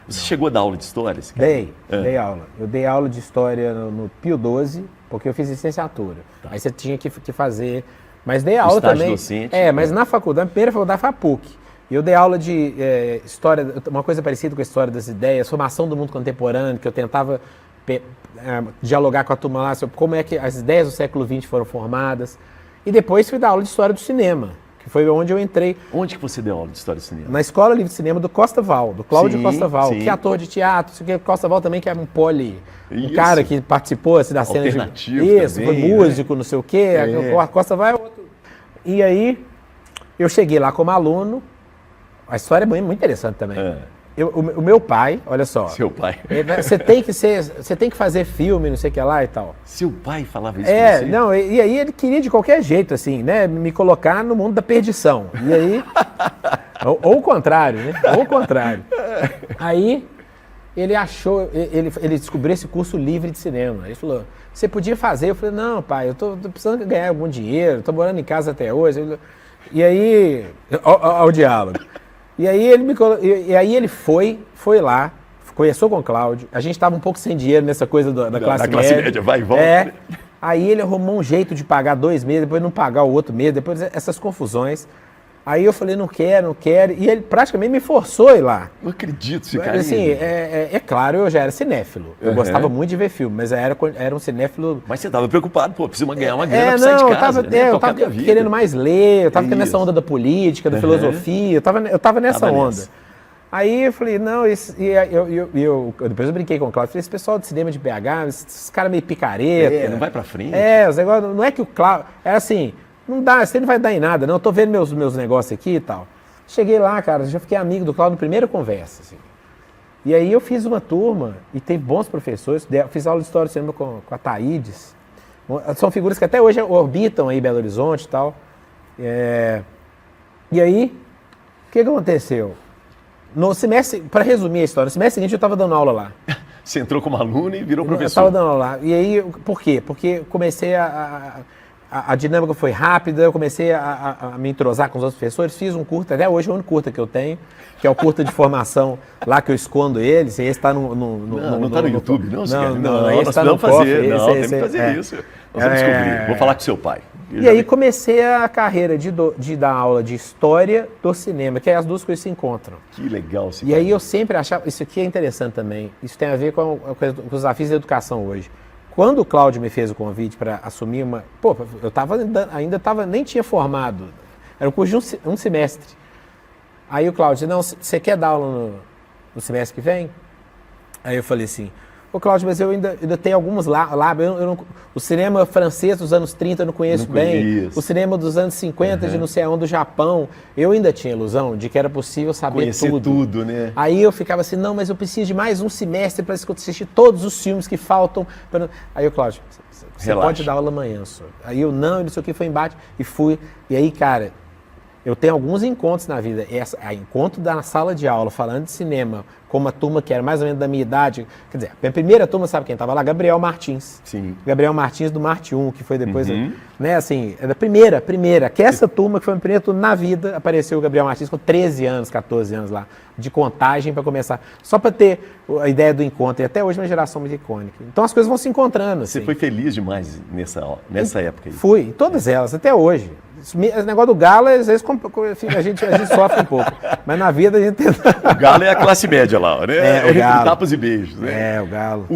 Você chegou a dar aula de história? Dei aula. Eu dei aula de história no Pio XII, porque eu fiz licenciatura. Tá. Aí você tinha que fazer... Mas dei aula também. Docente. Mas na faculdade, a primeira faculdade foi a PUC. Eu dei aula de história, uma coisa parecida com a história das ideias, formação do mundo contemporâneo, que eu tentava dialogar com a turma lá sobre como é que as ideias do século XX foram formadas. E depois fui dar aula de história do cinema, que foi onde eu entrei. Onde que você deu aula de história do cinema? Na Escola Livre de Cinema do Costa Val, do Cláudio Costa Val, que é ator de teatro, Costa Val também, que é um cara que participou assim, da cena de... Isso, foi músico, não sei o quê, Costa Val é outro. E aí, eu cheguei lá como aluno, a história é muito interessante também. O meu pai, olha só. Seu pai. Você tem que fazer filme, não sei o que lá e tal. Seu pai falava isso pra você? Não, e aí ele queria de qualquer jeito, assim, né, me colocar no mundo da perdição. E aí, ou o contrário, né, ou o contrário. Aí, ele achou, ele descobriu esse curso livre de cinema. Ele falou, você podia fazer? Eu falei, não, pai, eu tô precisando ganhar algum dinheiro, tô morando em casa até hoje. E aí, ao diálogo. E aí ele foi lá, conversou com o Cláudio, a gente estava um pouco sem dinheiro nessa coisa da classe média. Vai e volta. Aí ele arrumou um jeito de pagar 2 meses, depois não pagar o outro mês, depois essas confusões. Aí eu falei, não quero, e ele praticamente me forçou a ir lá. Não acredito, esse cara. Assim, claro, eu já era cinéfilo, eu gostava muito de ver filme, mas era um cinéfilo... Mas você estava preocupado, precisa ganhar uma grana pra sair de casa, eu tava querendo mais ler, eu tava nessa onda da política, da filosofia, eu tava nessa onda. Aí eu falei, não, depois eu brinquei com o Cláudio, falei, esse pessoal de cinema de BH, esses caras meio picareta. Não vai pra frente. Os negócios, não é que o Cláudio, assim... Não dá, você não vai dar em nada, não. Eu tô vendo meus negócios aqui e tal. Cheguei lá, cara, já fiquei amigo do Cláudio na primeira conversa, assim. E aí eu fiz uma turma, e tem bons professores, fiz aula de história do cinema com a Thaídes. São figuras que até hoje orbitam aí Belo Horizonte e tal. E aí, o que aconteceu? No semestre, para resumir a história, no semestre seguinte eu estava dando aula lá. Você entrou como aluno e virou professor. Eu estava dando aula lá. E aí, por quê? Porque comecei a dinâmica foi rápida, eu comecei a me entrosar com os outros professores, fiz um curta, até hoje é o único curta que eu tenho, que é o curta de formação, lá que eu escondo eles, esse está no... Não está no YouTube, não? Não, esse está no cofre. Tem que fazer isso. Nós vamos descobrir, vou falar com seu pai. E aí comecei a carreira de dar aula de história do cinema, que aí as duas coisas se encontram. Que legal. E aí eu sempre achava, isso aqui é interessante também, isso tem a ver com os desafios da educação hoje. Quando o Cláudio me fez o convite para assumir uma... eu nem tinha formado. Era um curso de um semestre. Aí o Cláudio disse, não, você quer dar aula no semestre que vem? Aí eu falei assim, ô Cláudio, mas eu ainda tenho alguns lá. O cinema francês dos anos 30 eu não conheço bem. O cinema dos anos 50 de não sei aonde, do Japão. Eu ainda tinha ilusão de que era possível saber conhecer tudo, né? Aí eu ficava assim, não, mas eu preciso de mais um semestre para assistir todos os filmes que faltam. Aí o Cláudio, você pode dar aula amanhã, senhor. Aí eu, não sei o que, foi embate e fui. E aí, cara, eu tenho alguns encontros na vida. Encontro da sala de aula, falando de cinema, com uma turma que era mais ou menos da minha idade. Quer dizer, a primeira turma, sabe quem estava lá? Gabriel Martins. Sim. Gabriel Martins do Marte 1, que foi depois, né, assim, da primeira. Que essa turma, que foi a primeira turma na vida, apareceu o Gabriel Martins com 13 anos, 14 anos lá, de contagem para começar. Só para ter a ideia do encontro. E até hoje uma geração muito icônica. Então as coisas vão se encontrando. Assim. Você foi feliz demais nessa época aí? Fui, em todas elas, até hoje. Esse negócio do galo, às vezes a gente sofre um pouco. Mas na vida a gente tenta... O galo é a classe média lá, né? O galo. Tapas e beijos, né? O galo.